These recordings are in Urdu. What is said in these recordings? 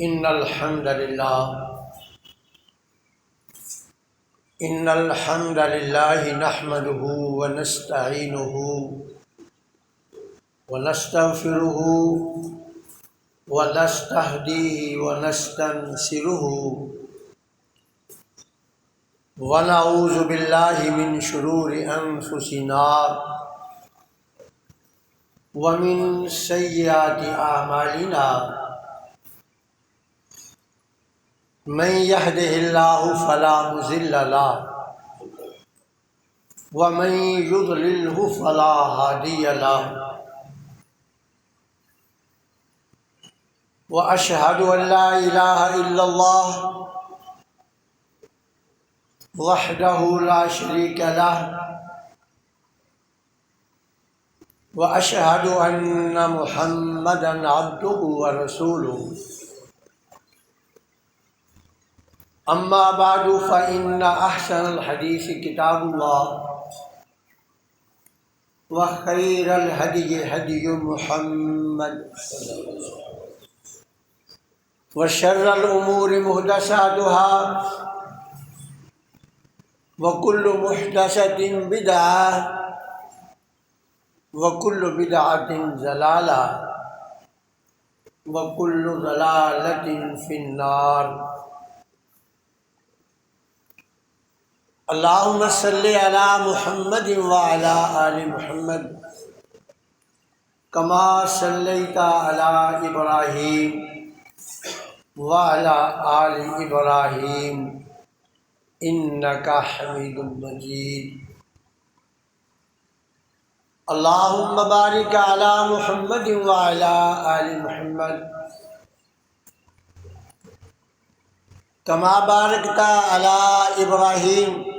إن الحمد لله نحمده ونستعينه ونستغفره ونستهديه ونستنصره ونعوذ بالله من شرور أنفسنا ومن سيئات أعمالنا من يهده الله فلا مضل له ومن يضلله فلا هادي له وأشهد أن لا إله إلا الله وحده لا شريك له وأشهد أن محمدا عبده ورسوله أما بعد فإن أحسن الحديث كتاب الله وخير الهدي هدي محمد وشر الأمور محدثاتها وكل محدثة بدعة وكل بدعة ضلالة وكل ضلالة في النار اللهم صل على محمد وعلى آل محمد كما صليت على إبراهيم وعلى آل إبراهيم إنك حميد مجيد اللهم بارك على محمد وعلى آل محمد كما باركت على إبراهيم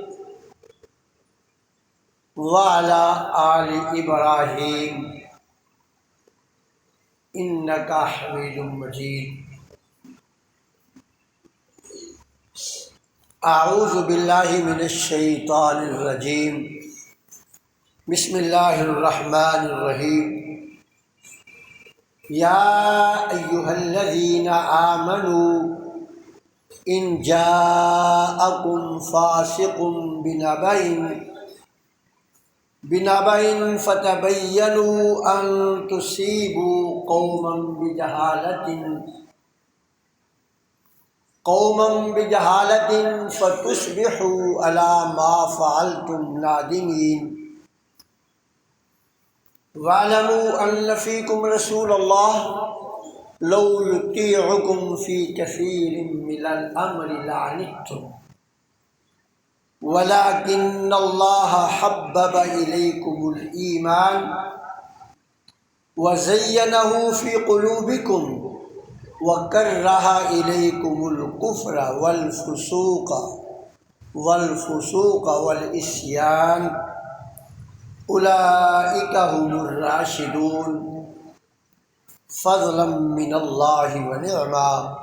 وعلى آل إبراهيم إنك حميد مجيد أعوذ بالله من الشيطان الرجيم بسم الله الرحمن الرحيم يا أيها الذين آمنوا إن جاءكم فاسق بنبأ فتبينوا أن تصيبوا قوما بجهالة فتصبحوا على ما فعلتم نادمين واعلموا أن فيكم رسول الله لو يطيعكم في كثير من الأمر لعنتم ولكن الله حبب إليكم الإيمان وزينه في قلوبكم وكره إليكم الكفر والفسوق والعصيان أولئك هم الراشدون فضلا من الله ونعما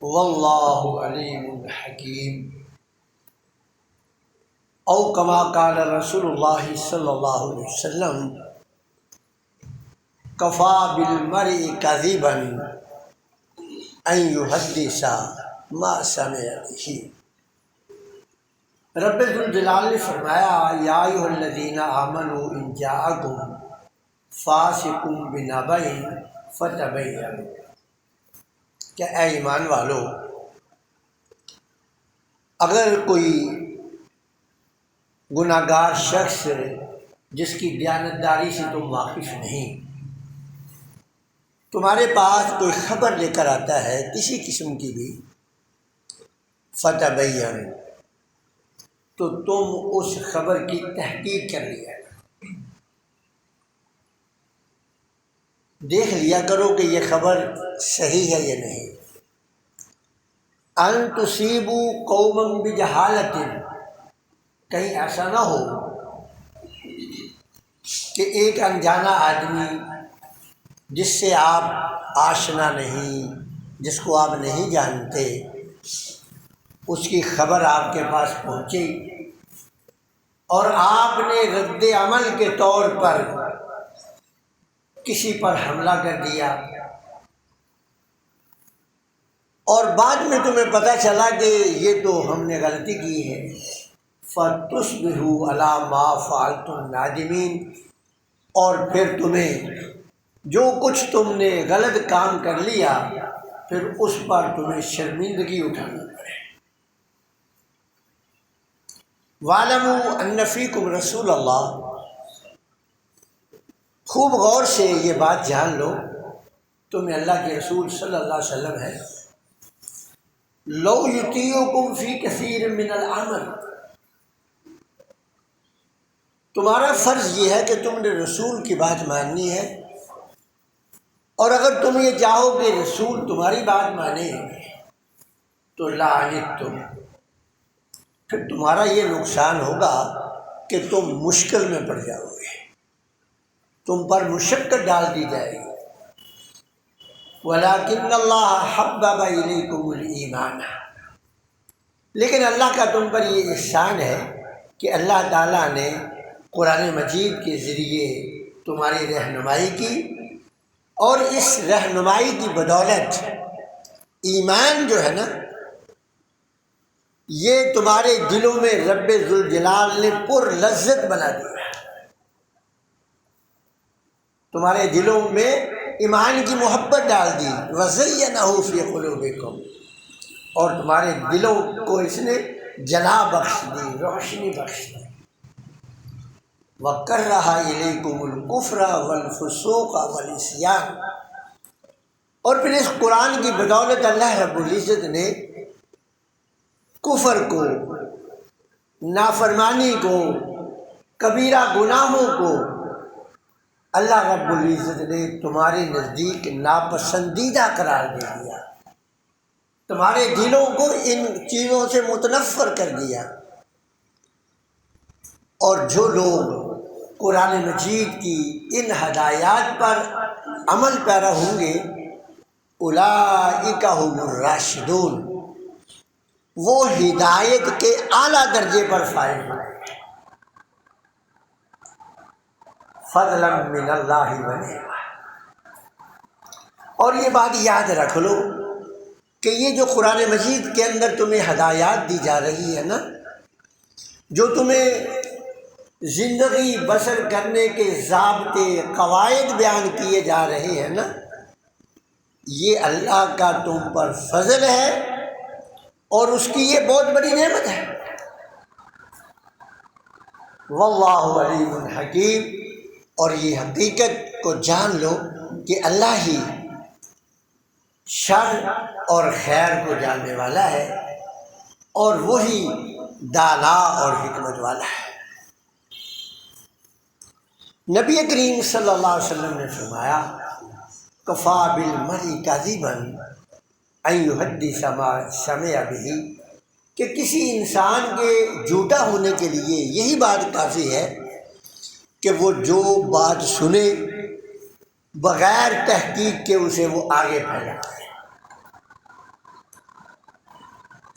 والله عليم حكيم او كما قال رسول الله صلى الله عليه وسلم كفى بالمرء كذبا ان يحدث ما سمع به رب ذوالجلال نے فرمایا یا ایھا الذین آمنوا ان جاءکم فاسق بنبأ فتبینوا کہ اے ایمان والو اگر کوئی گناہ گار شخص جس کی دیانتداری سے تم واقف نہیں تمہارے پاس کوئی خبر لے کر آتا ہے کسی قسم کی بھی فتبین تو تم اس خبر کی تحقیق کر لیا دیکھ لیا کرو کہ یہ خبر صحیح ہے یا نہیں ان تصیبوا قوما بجہالۃ کہیں ایسا نہ ہو کہ ایک انجانا آدمی جس سے آپ آشنا نہیں جس کو آپ نہیں جانتے اس کی خبر آپ کے پاس پہنچی اور آپ نے رد عمل کے طور پر کسی پر حملہ کر دیا اور بعد میں تمہیں پتہ چلا کہ یہ تو ہم نے غلطی کی ہے، فَتُصْبِحُوا عَلَىٰ مَا فَعَلْتُمْ نَادِمِينَ، اور پھر تمہیں جو کچھ تم نے غلط کام کر لیا پھر اس پر تمہیں شرمندگی اٹھانا پڑے۔ وَاعْلَمُوا أَنَّ فِيكُمْ رَسُولَ اللَّهِ، خوب غور سے یہ بات جان لو، تمہیں اللہ کے رسول صلی اللہ علیہ وسلم ہے، لو یطیعکم فی کثیر من الامر، تمہارا فرض یہ ہے کہ تم نے رسول کی بات ماننی ہے، اور اگر تم یہ چاہو کہ رسول تمہاری بات مانے تو لعنتم، پھر تمہارا یہ نقصان ہوگا کہ تم مشکل میں پڑ جاؤ گے، تم پر مشقت ڈال دی جائے گی۔ وَلَٰكِنَّ اللَّهَ حَبَّبَ إِلَيْكُمُ الْإِيمَانَ، لیکن اللہ کا تم پر یہ احسان ہے کہ اللہ تعالیٰ نے قرآن مجید کے ذریعے تمہاری رہنمائی کی، اور اس رہنمائی کی بدولت ایمان جو ہے نا، یہ تمہارے دلوں میں رب ذوالجلال نے پر لذت بنا دیا، تمہارے دلوں میں ایمان کی محبت ڈال دی، وَزَيَّنَهُ فِي قُلُوبِكُمْ، اور تمہارے دلوں کو اس نے جلا بخش دی، روشنی بخش دی۔ وَكَرَّهَ إِلَيْكُمُ الْكُفْرَ وَالْفُسُوقَ وَالْعِصْيَانَ، اور پھر اس قرآن کی بدولت اللہ رب العزت نے کفر کو، نافرمانی کو، کبیرہ گناہوں کو اللہ رب العزت نے تمہارے نزدیک ناپسندیدہ قرار دے دیا، تمہارے دلوں کو ان چیزوں سے متنفر کر دیا۔ اور جو لوگ قرآن مجید کی ان ہدایات پر عمل پیرا ہوں گے، اولئک ھم الراشدون، وہ ہدایت کے اعلیٰ درجے پر فائز ہوں گے۔ فضلا من اللہ ونعمہ، اور یہ بات یاد رکھ لو کہ یہ جو قرآن مجید کے اندر تمہیں ہدایات دی جا رہی ہے نا، جو تمہیں زندگی بسر کرنے کے ضابطے، قواعد بیان کیے جا رہے ہیں نا، یہ اللہ کا تم پر فضل ہے، اور اس کی یہ بہت بڑی نعمت ہے۔ واللہ علیم حکیم، اور یہ حقیقت کو جان لو کہ اللہ ہی شر اور خیر کو جاننے والا ہے، اور وہی دانا اور حکمت والا ہے۔ نبی کریم صلی اللہ علیہ وسلم نے فرمایا، کفا بالمرء کاذبا ان یحدث ما سمع بہ، کہ کسی انسان کے جھوٹا ہونے کے لیے یہی بات کافی ہے کہ وہ جو بات سنے بغیر تحقیق کے اسے وہ آگے پھیلاتا ہے۔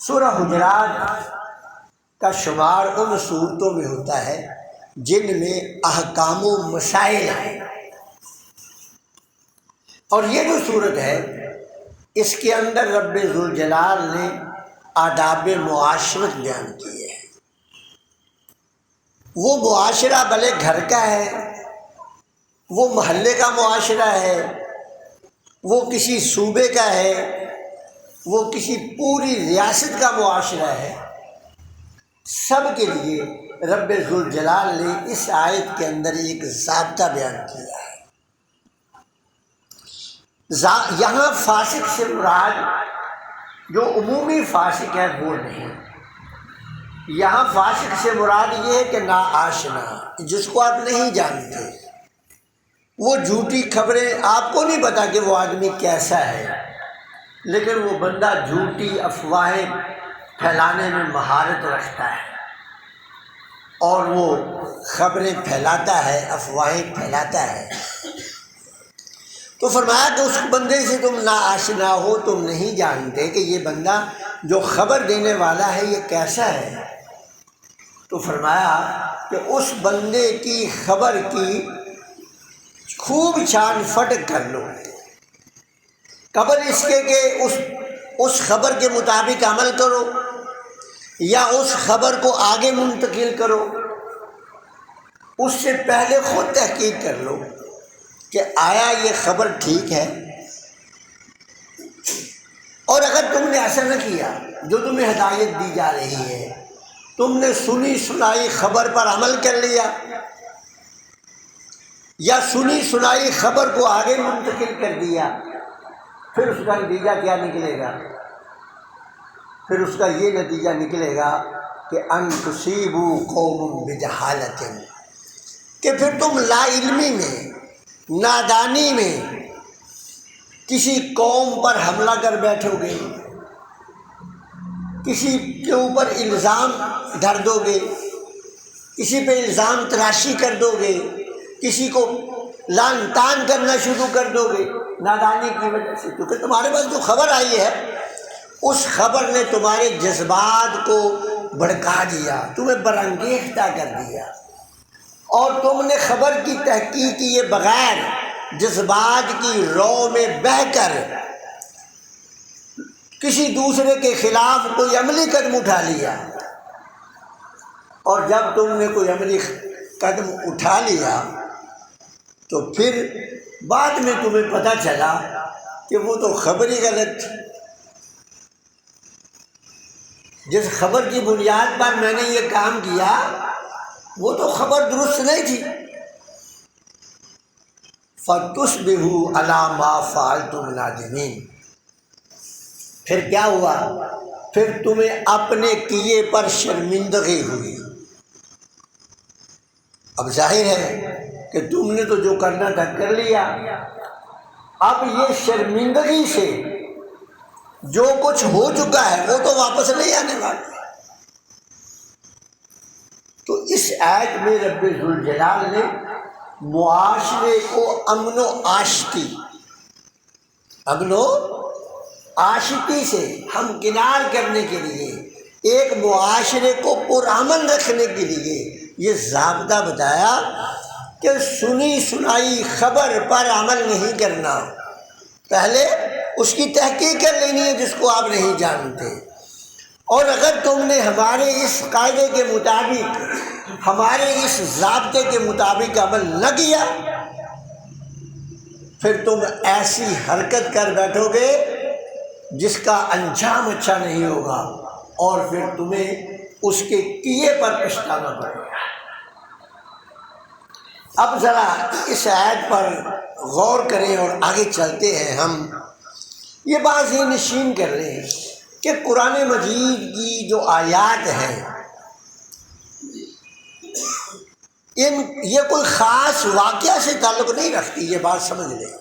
سورہ حجرات کا شمار ان صورتوں میں ہوتا ہے جن میں احکام و مسائل ہیں، اور یہ جو صورت ہے اس کے اندر رب ذوالجلال نے آداب معاشرت بیان کیے ہیں۔ وہ معاشرہ بھلے گھر کا ہے، وہ محلے کا معاشرہ ہے، وہ کسی صوبے کا ہے، وہ کسی پوری ریاست کا معاشرہ ہے، سب کے لیے رب ذوالجلال نے اس آیت کے اندر ایک ضابطہ بیان کیا ہے۔ یہاں فاسق سے مراد جو عمومی فاسق ہے وہ نہیں، یہاں فاسق سے مراد یہ ہے کہ ناآشنا، جس کو آپ نہیں جانتے، وہ جھوٹی خبریں، آپ کو نہیں پتا کہ وہ آدمی کیسا ہے، لیکن وہ بندہ جھوٹی افواہیں پھیلانے میں مہارت رکھتا ہے، اور وہ خبریں پھیلاتا ہے، افواہیں پھیلاتا ہے۔ تو فرمایا کہ اس بندے سے تم ناآشنا ہو، تم نہیں جانتے کہ یہ بندہ جو خبر دینے والا ہے یہ کیسا ہے، تو فرمایا کہ اس بندے کی خبر کی خوب چھان پھٹ کر لو، قبل اس کے کہ اس اس خبر کے مطابق عمل کرو یا اس خبر کو آگے منتقل کرو، اس سے پہلے خود تحقیق کر لو کہ آیا یہ خبر ٹھیک ہے۔ اور اگر تم نے ایسا نہ کیا، جو تمہیں ہدایت دی جا رہی ہے، تم نے سنی سنائی خبر پر عمل کر لیا یا سنی سنائی خبر کو آگے منتقل کر دیا، پھر اس کا نتیجہ کیا نکلے گا؟ پھر اس کا یہ نتیجہ نکلے گا کہ ان تصیبوا قوم بجہالۃ، کہ پھر تم لا علمی میں، نادانی میں کسی قوم پر حملہ کر بیٹھو گے، کسی کے اوپر الزام دھر دو گے، کسی پہ الزام تراشی کر دو گے، کسی کو لعن طعن کرنا شروع کر دو گے نادانی کی وجہ سے، کیونکہ تمہارے پاس جو خبر آئی ہے اس خبر نے تمہارے جذبات کو بھڑکا دیا، تمہیں برانگیختہ کر دیا، اور تم نے خبر کی تحقیق کیے بغیر جذبات کی رو میں بہہ کر کسی دوسرے کے خلاف کوئی عملی قدم اٹھا لیا۔ اور جب تم نے کوئی عملی قدم اٹھا لیا تو پھر بعد میں تمہیں پتہ چلا کہ وہ تو خبر ہی غلط تھی، جس خبر کی بنیاد پر میں نے یہ کام کیا وہ تو خبر درست نہیں تھی۔ فَتُصْبِحُوا عَلَىٰ مَا فَعَلْتُمْ نَادِمِينَ، پھر کیا ہوا؟ پھر تمہیں اپنے کیے پر شرمندگی ہوئی۔ اب ظاہر ہے کہ تم نے تو جو کرنا تھا کر لیا، اب یہ شرمندگی سے جو کچھ ہو چکا ہے وہ تو واپس نہیں آنے والا۔ تو اس آیت میں رب ذوالجلال نے معاشرے کو امن و عاشقی سے ہمکنار کرنے کے لیے، ایک معاشرے کو پرامن رکھنے کے لیے یہ ضابطہ بتایا کہ سنی سنائی خبر پر عمل نہیں کرنا، پہلے اس کی تحقیق کر لینی ہے جس کو آپ نہیں جانتے۔ اور اگر تم نے ہمارے اس قاعدے کے مطابق، ہمارے اس ضابطے کے مطابق عمل نہ کیا، پھر تم ایسی حرکت کر بیٹھو گے جس کا انجام اچھا نہیں ہوگا، اور پھر تمہیں اس کے کیے پر پچھتانا پڑے گا۔ اب ذرا اس آیت پر غور کریں اور آگے چلتے ہیں۔ ہم یہ بات ذہن نشین کر رہے ہیں کہ قرآن مجید کی جو آیات ہیں یہ کوئی خاص واقعہ سے تعلق نہیں رکھتی، یہ بات سمجھ لیں۔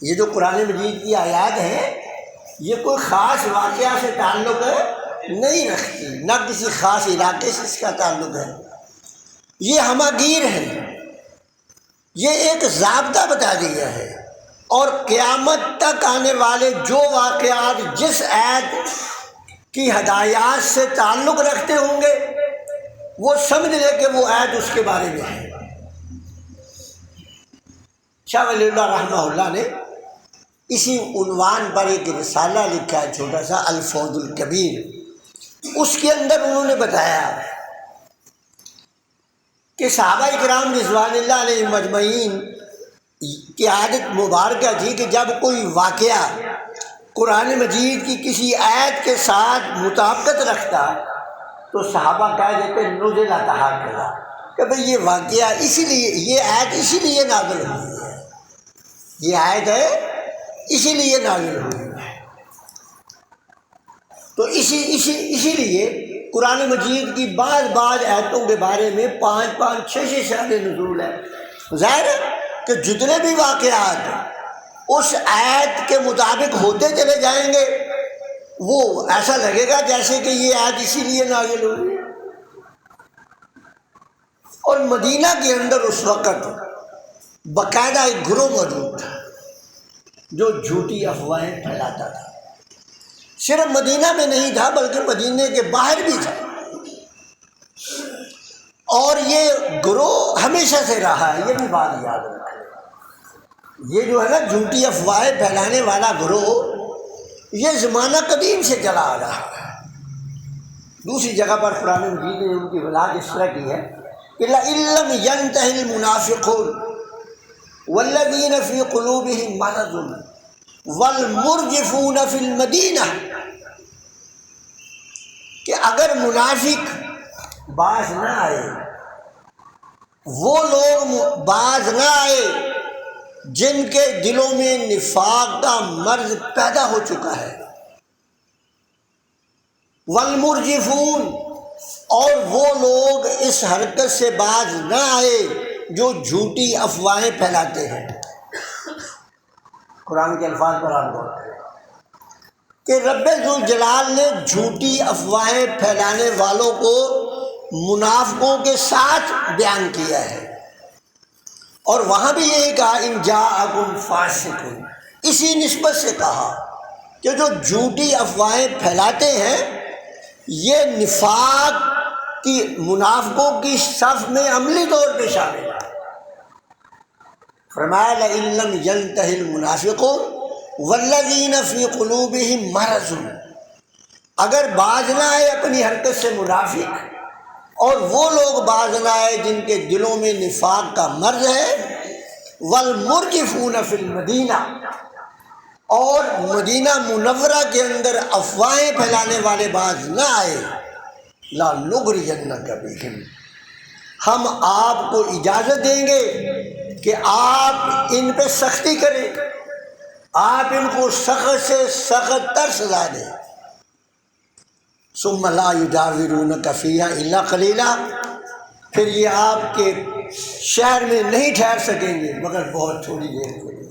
یہ جو قرآن مجید کی آیات ہیں یہ کوئی خاص واقعہ سے تعلق نہیں رکھتی، نہ کسی خاص علاقے سے اس کا تعلق ہے، یہ ہماگیر ہے، یہ ایک ضابطہ بتا دیا ہے، اور قیامت تک آنے والے جو واقعات جس آیت کی ہدایات سے تعلق رکھتے ہوں گے وہ سمجھ لے کہ وہ آیت اس کے بارے میں ہے۔ شاہ ولی اللہ رحمہ اللہ نے اسی عنوان پر ایک رسالہ لکھا ہے چھوٹا سا، الفوز الکبیر۔ اس کے اندر انہوں نے بتایا کہ صحابہ کرام رضوان اللہ علیہ مجمعین کی عادت مبارکہ تھی کہ جب کوئی واقعہ قرآن مجید کی کسی آیت کے ساتھ مطابقت رکھتا تو صحابہ کہہ دیتے نزل ہکذا، کہ بھئی یہ واقعہ اسی لیے، یہ آیت اسی لیے نازل ہوئی ہے، یہ آیت ہے اسی لیے نازل ہوئی ہے۔ تو اسی لیے قرآن مجید کی بعض آیتوں کے بارے میں 5 6 شان نزول ہے۔ ظاہر ہے کہ جتنے بھی واقعات اس آیت کے مطابق ہوتے چلے جائیں گے وہ ایسا لگے گا جیسے کہ یہ آیت اسی لیے نازل ہوئی ہے۔ اور مدینہ کے اندر اس وقت باقاعدہ ایک گروہ موجود تھا جو جھوٹی افواہیں پھیلاتا تھا، صرف مدینہ میں نہیں تھا بلکہ مدینہ کے باہر بھی تھا، اور یہ گروہ ہمیشہ سے رہا ہے، یہ بھی بات یاد رکھیں۔ یہ جو ہے نا جھوٹی افواہیں پھیلانے والا گروہ، یہ زمانہ قدیم سے چلا آ رہا ہے۔ دوسری جگہ پر قرآن مجید نے ان کی وضاحت اس طرح کی ہے کہ لَئِن لَّمْ يَنْتَهِ الْمُنَافِقُونَ وَالَّذِينَ فِي قُلُوبِهِم مَّرَضٌ وَالْمُرْجِفُونَ فِي الْمَدِينَةِ، کہ اگر منافق باز نہ آئے، وہ لوگ باز نہ آئے جن کے دلوں میں نفاق کا مرض پیدا ہو چکا ہے، والمرجفون، اور وہ لوگ اس حرکت سے باز نہ آئے جو جھوٹی افواہیں پھیلاتے ہیں۔ قرآن کے الفاظ پر آپ غور کریں کہ رب ذوالجلال نے جھوٹی افواہیں پھیلانے والوں کو منافقوں کے ساتھ بیان کیا ہے، اور وہاں بھی یہی کہا ان جاءکم فاسق، اسی نسبت سے کہا کہ جو جھوٹی افواہیں پھیلاتے ہیں یہ نفاق کی منافقوں کی صف میں عملی طور پہ شامل ہے۔ فرمایا لَئِن لَّمْ يَنْتَهِ الْمُنَافِقُونَ وَالَّذِينَ فِي قُلُوبِهِم مَّرَضٌ، اگر باز نہ آئے اپنی حرکت سے منافق، اور وہ لوگ باز نہ آئے جن کے دلوں میں نفاق کا مرض ہے، وَالْمُرْجِفُونَ فِي الْمَدِينَةِ، اور مدینہ منورہ کے اندر افواہیں پھیلانے والے باز نہ آئے، لَنُغْرِيَنَّكَ بِهِمْ، ہم آپ کو اجازت دیں گے کہ آپ ان پہ سختی کریں، آپ ان کو سخت سے سخت تر سزا دیں۔ ثُمَّ لَا يُجَاوِرُونَكَ فِيهَا إِلَّا قَلِيلًا، پھر یہ آپ کے شہر میں نہیں ٹھہر سکیں گے مگر بہت تھوڑی دیر کے لیے۔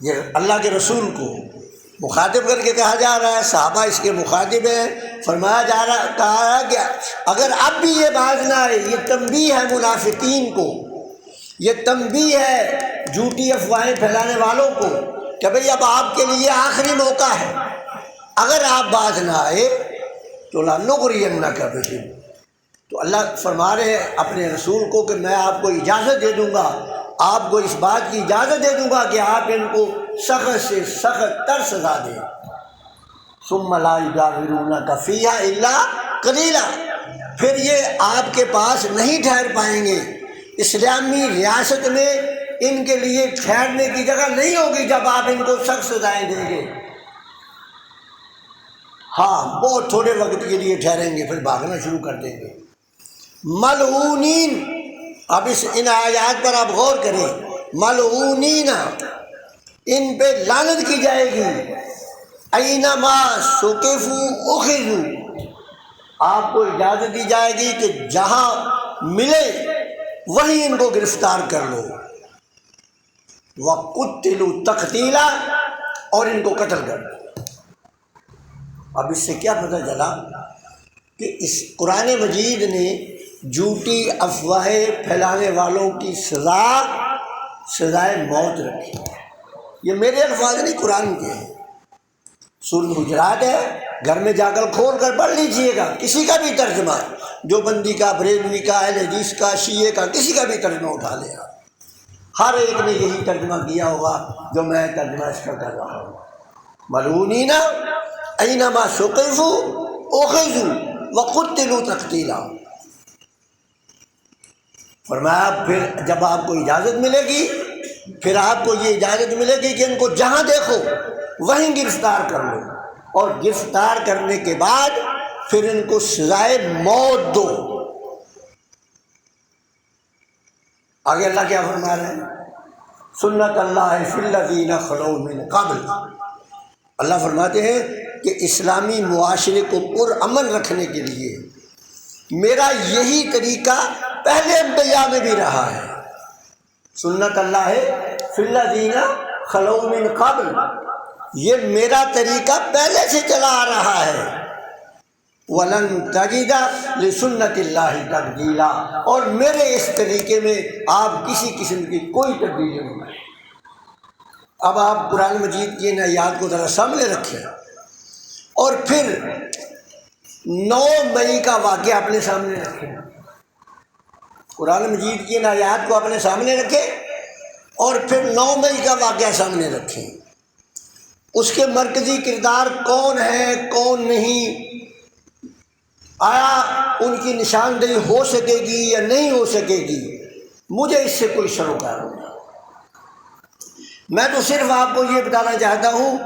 یہ اللہ کے رسول کو مخاطب کر کے کہا جا رہا ہے، صحابہ اس کے مخاطب ہیں، فرمایا جا رہا کہا کہ اگر اب بھی یہ باز نہ آئے، یہ تنبیہ ہے منافقین کو، یہ تنبیہ ہے جھوٹی افواہیں پھیلانے والوں کو کہ بھئی اب آپ کے لیے آخری موقع ہے، اگر آپ باز نہ آئے تو لَنُغْرِيَنَّكَ بِهِمْ، تو اللہ فرما رہے ہیں اپنے رسول کو کہ میں آپ کو اجازت دے دوں گا، آپ کو اس بات کی اجازت دے دوں گا کہ آپ ان کو سخت سے سخت تر سزا دیں۔ ثُمَّ لَا يُجَاوِرُونَكَ فِيهَا إِلَّا قَلِيلًا، پھر یہ آپ کے پاس نہیں ٹھہر پائیں گے، اسلامی ریاست میں ان کے لیے ٹھہرنے کی جگہ نہیں ہوگی جب آپ ان کو سخت سزائیں دیں گے۔ ہاں بہت تھوڑے وقت کے لیے ٹھہریں گے، پھر بھاگنا شروع کر دیں گے۔ ملعونین، اب ان آیات پر آپ غور کریں، ملعونین، ان پہ لعنت کی جائے گی، اینما ثقفوا اخذوا، آپ کو اجازت دی جائے گی کہ جہاں ملے وہیں ان کو گرفتار کر لو، وقتلوا تقتیلا، اور ان کو قتل کر دو۔ اب اس سے کیا پتہ چلا کہ اس قرآن مجید نے جھوٹی افواہیں پھیلانے والوں کی سزائے موت رکھی ہے۔ یہ میرے الفاظ نہیں، قرآن کے ہیں، سورۃ حجرات ہے، گھر میں جا کر کھول کر پڑھ لیجئے گا، کسی کا بھی ترجمہ، جو بندی کا، بریلوی کا، اہل حدیث کا، شیعہ کا، کسی کا بھی ترجمہ اٹھا لے گا، ہر ایک نے یہی ترجمہ کیا ہوگا جو میں ترجمہ اس کا کر رہا ہوں۔ ملعونین اینما ثقفوا اخذوا وقتلوا تقتیلا، فرمایا پھر جب آپ کو اجازت ملے گی، پھر آپ کو یہ اجازت ملے گی کہ ان کو جہاں دیکھو وہیں گرفتار کر لو، اور گرفتار کرنے کے بعد پھر ان کو سزائے موت دو۔ آگے اللہ کیا فرما رہے ہیں؟ سنت اللہ فی الذین خلو من قبل، اللہ فرماتے ہیں کہ اسلامی معاشرے کو پرامن رکھنے کے لیے میرا یہی طریقہ پہلے انبیاء میں بھی رہا ہے۔ سنت اللہ فی الذین خلو من قبل، یہ میرا طریقہ پہلے سے چلا آ رہا ہے۔ وَلَن تَجِدَ لِسُنَّتِ اللَّهِ تَبْدِيلًا، اور میرے اس طریقے میں آپ کسی قسم کی کوئی تبدیلی نہیں۔ اب آپ قرآن مجید کی ان آیات کو ذرا سامنے رکھیں، اور پھر 9 مئی کا واقعہ اپنے سامنے رکھیں، قرآن مجید کی ان آیات کو اپنے سامنے رکھیں، اور پھر 9 مئی کا واقعہ سامنے رکھیں۔ اس کے مرکزی کردار کون ہے کون نہیں، آیا ان کی نشاندہی ہو سکے گی یا نہیں ہو سکے گی، مجھے اس سے کوئی سروکار نہیں۔ میں تو صرف آپ کو یہ بتانا چاہتا ہوں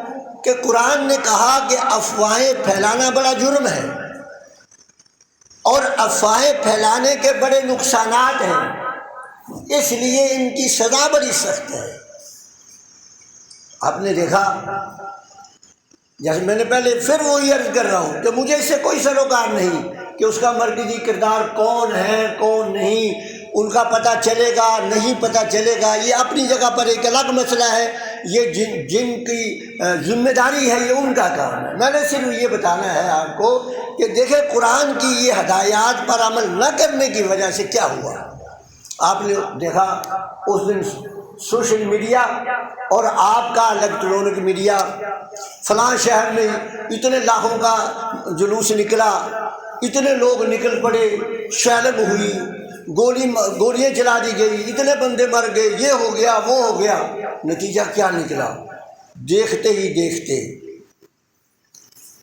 کہ قرآن نے کہا کہ افواہیں پھیلانا بڑا جرم ہے، اور افواہیں پھیلانے کے بڑے نقصانات ہیں، اس لیے ان کی سزا بڑی سخت ہے۔ آپ نے دیکھا، جیسے میں نے پہلے پھر وہی عرض کر رہا ہوں کہ مجھے اس سے کوئی سروکار نہیں کہ اس کا مرکزی کردار کون ہے کون نہیں، ان کا پتہ چلے گا نہیں پتہ چلے گا، یہ اپنی جگہ پر ایک الگ مسئلہ ہے، یہ جن کی ذمہ داری ہے یہ ان کا کام ہے۔ میں نے صرف یہ بتانا ہے آپ کو کہ دیکھیں قرآن کی یہ ہدایات پر عمل نہ کرنے کی وجہ سے کیا ہوا۔ آپ نے دیکھا اس دن سوشل میڈیا اور آپ کا الیکٹرانک میڈیا، فلاں شہر میں اتنے لاکھوں کا جلوس نکلا، اتنے لوگ نکل پڑے، شیلب ہوئی، گولیاں چلا دی گئی، اتنے بندے مر گئے، یہ ہو گیا وہ ہو گیا۔ نتیجہ کیا نکلا؟ دیکھتے ہی دیکھتے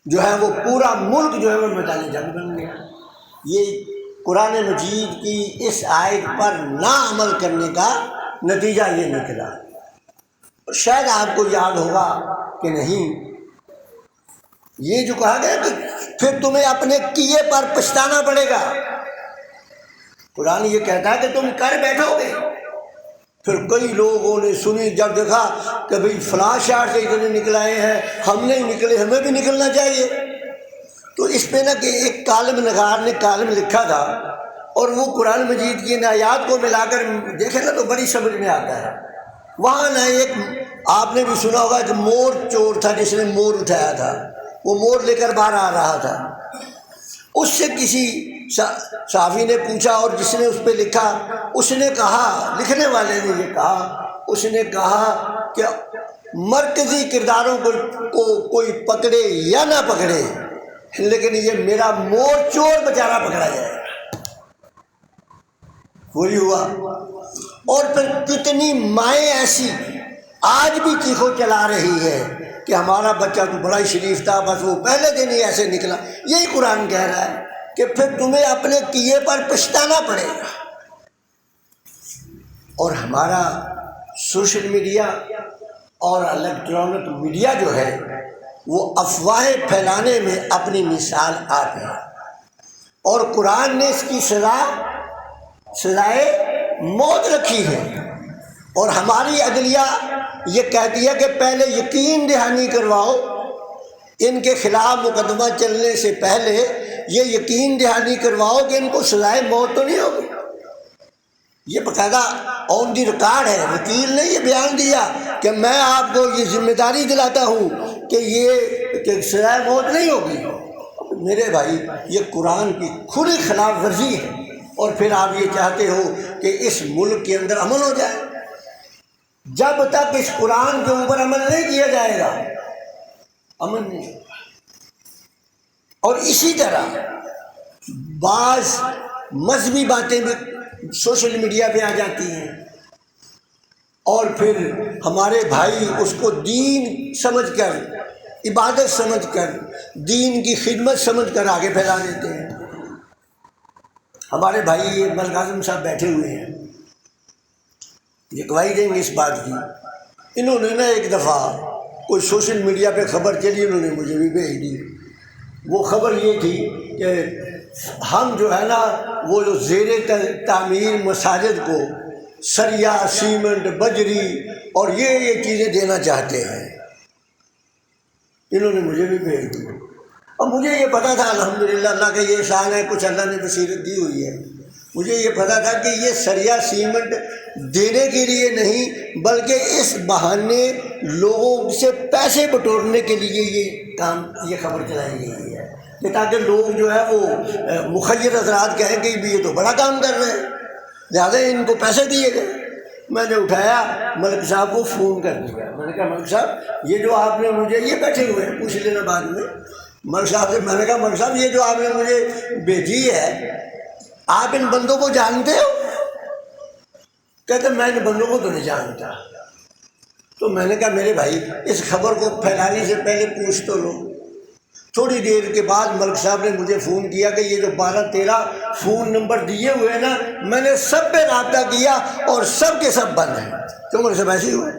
جو ہے وہ پورا ملک جو ہے وہ میدان جنگ بن گیا۔ یہ قرآن مجید کی اس آیت پر نہ عمل کرنے کا نتیجہ یہ نکلا۔ شاید آپ کو یاد ہوگا کہ نہیں، یہ جو کہا گیا کہ پھر تمہیں اپنے کیے پر پچھتانا پڑے گا۔ قرآن یہ کہتا ہے کہ تم کر بیٹھو گے۔ پھر کئی لوگوں نے سنی، جب دیکھا کہ بھئی فلاں شہر سے اتنے نکل آئے ہیں، ہم نہیں نکلے، ہمیں بھی نکلنا چاہیے۔ تو اس پہ نا کہ ایک کالم نگار نے کالم لکھا تھا، اور وہ قرآن مجید کی ان آیات کو ملا کر دیکھے نا تو بڑی سمجھ میں آتا ہے۔ وہاں نا ایک آپ نے بھی سنا ہوگا کہ مور چور تھا جس نے مور اٹھایا تھا، وہ مور لے کر باہر آ رہا تھا، اس سے کسی صحافی نے پوچھا، اور جس نے اس پہ لکھا اس نے کہا، لکھنے والے نے یہ کہا، اس نے کہا کہ مرکزی کرداروں کو کوئی پکڑے یا نہ پکڑے، لیکن یہ میرا مور چور بیچارہ پکڑا جائے۔ وہی ہوا۔ اور پھر کتنی مائیں ایسی آج بھی چیخو چلا رہی ہے کہ ہمارا بچہ تو بڑا ہی شریف تھا، بس وہ پہلے دن ہی ایسے نکلا۔ یہی قرآن کہہ رہا ہے کہ پھر تمہیں اپنے کیے پر پچھتانا پڑے گا۔ اور ہمارا سوشل میڈیا اور الیکٹرانک میڈیا جو ہے وہ افواہیں پھیلانے میں اپنی مثال آپ ہے، اور قرآن نے اس کی سزائے موت رکھی ہے۔ اور ہماری عدلیہ یہ کہتی ہے کہ پہلے یقین دہانی کرواؤ، ان کے خلاف مقدمہ چلنے سے پہلے یہ یقین دہانی کرواؤ کہ ان کو سزائے موت تو نہیں ہوگی۔ یہ باقاعدہ آن دی ریکارڈ ہے، وکیل نے یہ بیان دیا کہ میں آپ کو یہ ذمہ داری دلاتا ہوں کہ سزائے موت نہیں ہوگی۔ میرے بھائی یہ قرآن کی کھلی خلاف ورزی ہے، اور پھر آپ یہ چاہتے ہو کہ اس ملک کے اندر امن ہو جائے۔ جب تک اس قرآن کے اوپر عمل نہیں کیا جائے گا امن نہیں ہوگا۔ اور اسی طرح بعض مذہبی باتیں بھی سوشل میڈیا پہ آ جاتی ہیں، اور پھر ہمارے بھائی اس کو دین سمجھ کر، عبادت سمجھ کر، دین کی خدمت سمجھ کر آگے پھیلا دیتے ہیں۔ ہمارے بھائی یہ ملک اعظم صاحب بیٹھے ہوئے ہیں، یہ گواہی دیں گے اس بات کی۔ انہوں نے نا ایک دفعہ کوئی سوشل میڈیا پہ خبر چلی، انہوں نے مجھے بھی بھیج دی۔ وہ خبر یہ تھی کہ ہم جو ہے نا وہ جو زیر تعمیر مساجد کو سریا، سیمنٹ، بجری اور یہ چیزیں دینا چاہتے ہیں۔ انہوں نے مجھے بھی بھیج دی، اور مجھے یہ پتا تھا، الحمدللہ اللہ کا یہ احسان ہے، کچھ اللہ نے بصیرت دی ہوئی ہے، مجھے یہ پتا تھا کہ یہ سریا سیمنٹ دینے کے لیے نہیں، بلکہ اس بہانے لوگوں سے پیسے بٹورنے کے لیے یہ کام، یہ خبر چلائی گئی ہے کہ تاکہ لوگ جو ہے وہ مخیر حضرات کہیں کہ بھی یہ تو بڑا کام کر رہے ہیں، لہٰذا ان کو پیسے دیے گئے۔ میں نے اٹھایا، ملک صاحب کو فون کر دیا، میں نے کہا ملک صاحب یہ جو آپ نے مجھے، یہ بیٹھے ہوئے ہیں پوچھ لینا بعد میں، ملک صاحب سے میں نے کہا ملک صاحب یہ جو آپ نے مجھے بھیجی ہے، آپ ان بندوں کو جانتے ہو؟ کہتے میں ان بندوں کو تو نہیں جانتا۔ تو میں نے کہا میرے بھائی اس خبر کو پھیلانے سے پہلے پوچھ تو لو۔ تھوڑی دیر کے بعد ملک صاحب نے مجھے فون کیا کہ یہ جو 12-13 فون نمبر دیے ہوئے ہیں نا، میں نے سب پہ رابطہ کیا اور سب کے سب بند ہیں۔ کیوں میرے سے ایسے ہی ہوئے؟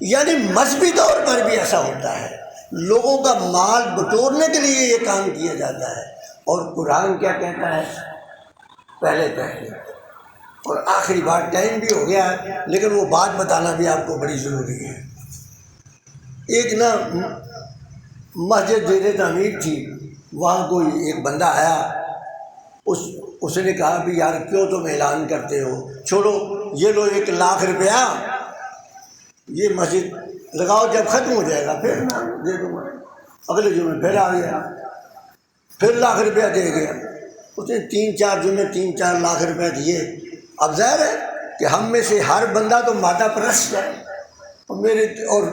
یعنی مذہبی طور پر بھی ایسا ہوتا ہے، لوگوں کا مال بٹورنے کے لیے یہ کام کیا جاتا ہے۔ اور قرآن کیا کہتا ہے؟ پہلے اور آخری بات، ٹائم بھی ہو گیا ہے لیکن وہ بات بتانا بھی آپ کو بڑی ضروری ہے۔ ایک نا مسجد زیر تعمیر تھی، وہاں کوئی ایک بندہ آیا، اس نے کہا بھی یار کیوں تم اعلان کرتے ہو، چھوڑو یہ لو 1 لاکھ روپیہ، یہ مسجد لگاؤ، جب ختم ہو جائے گا پھر دے دوں گا۔ اگلے جمعے پھر آ گیا، پھر 1 لاکھ روپیہ دے گیا۔ اس نے 3-4 جمعے 3-4 لاکھ روپے دیے۔ اب ظاہر ہے کہ ہم میں سے ہر بندہ تو مادہ پرست ہے، اور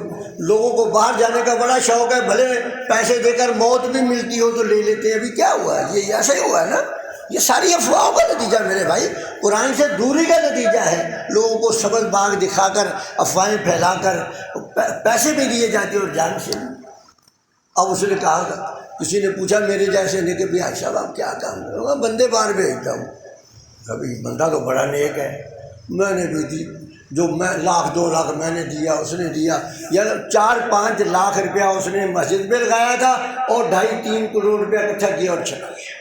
لوگوں کو باہر جانے کا بڑا شوق ہے، بھلے پیسے دے کر موت بھی ملتی ہو تو لے لیتے ہیں۔ ابھی کیا ہوا ہے؟ یہ ایسا ہی ہوا ہے نا، یہ ساری افواہوں کا نتیجہ میرے بھائی، قرآن سے دوری کا نتیجہ ہے۔ لوگوں کو سبز باغ دکھا کر، افواہیں پھیلا کر پیسے بھی دیے جاتے اور جان سے بھی۔ اب اس نے کہا، کسی نے پوچھا میرے جیسے نے کہ بھائی صاحب آپ کیا کام کرو گا؟ بندے باہر بھیجتا ہوں۔ کبھی بندہ تو بڑا نیک ہے، میں نے بھی دی، جو میں 1-2 لاکھ میں نے دیا، اس نے دیا، یا 4-5 لاکھ روپیہ اس نے مسجد میں لگایا تھا اور 2.5-3 کروڑ روپیہ اکٹھا کیا اور چلا گیا۔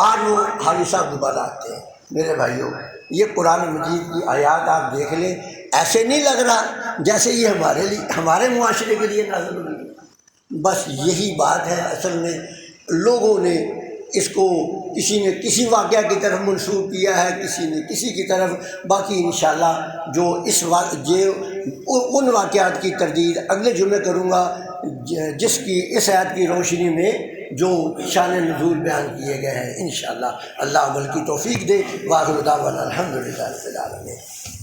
آج وہ حاجی صاحب دوبارہ آتے ہیں۔ میرے بھائیوں، یہ قرآن مجید کی آیات آپ دیکھ لیں، ایسے نہیں لگ رہا جیسے یہ ہمارے معاشرے کے لیے نازل ہوئی۔ بس یہی بات ہے، اصل میں لوگوں نے اس کو کسی نے کسی واقعہ کی طرف منسوب کیا ہے، کسی نے کسی کی طرف۔ باقی انشاءاللہ جو ان واقعات کی تردید اگلے جمعے کروں گا جس کی اس آیت کی روشنی میں جو شان نزول بیان کیے گئے ہیں۔ انشاءاللہ اللہ عمل کی توفیق دے۔ وآخر دعوانا الحمدللہ رب العالمین۔